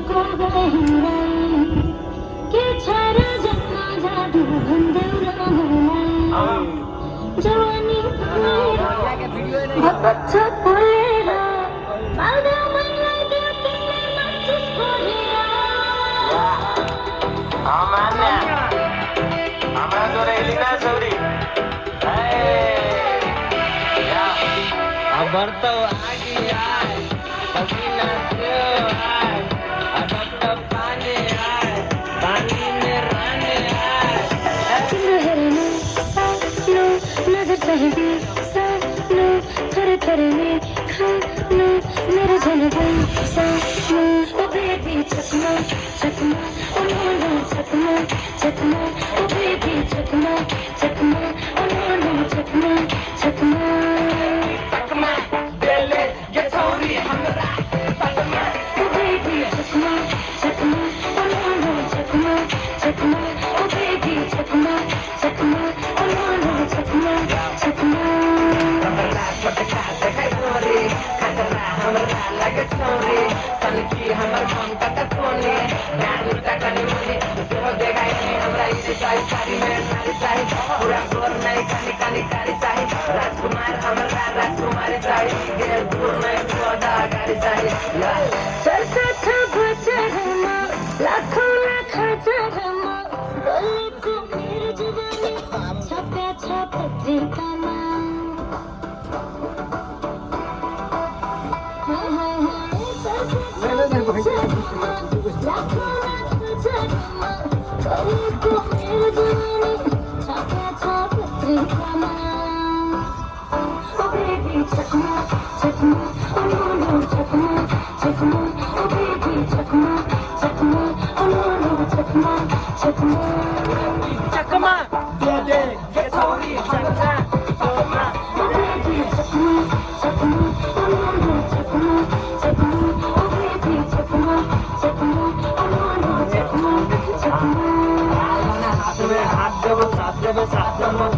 को गहराई के छारा जन्मा जादू बंदेवरा मलाई जवानी बहुत अच्छा बोलेगा मालदा मन लगे तुमने मत बोलेगा आमान्या आमा जोरे इलिना छोरी खबर तो आगे आए पसीना से आए अब पानी आए पानी में रहने आए रहने सालो नजर चाहिए सालो थोड़े थोड़े में खालो मेरे जनगण सालो ओ बेबी चकमा चकमा ओ नो चकमा चकमा ओ बेबी चकमा चकमा ओ नो चकमा चकमा राजकुमार हमारा राजकुमार चाहिए दूर में गाड़ी चाहिए चलता था बचरमा लाखों लाख जरमा गले को मेरे जुबानी छपे छपत्री का नाम लाखों लाख जरमा गले को मेरे जुबानी छपे छपत्री का नाम ओ बेबी चकमा चकमा ओ नो चकमा चकमा ओ बेबी चकमा चकमा ओ नो चकमा चकमा चकमा दे दे ये छोरी चकमा चकमा ओ बेबी चकमा चकमा ओ नो चकमा चकमा ओ बेबी चकमा चकमा ओ नो चकमा चकमा हाथ में हाथ दबो साथ दबो साथ दबो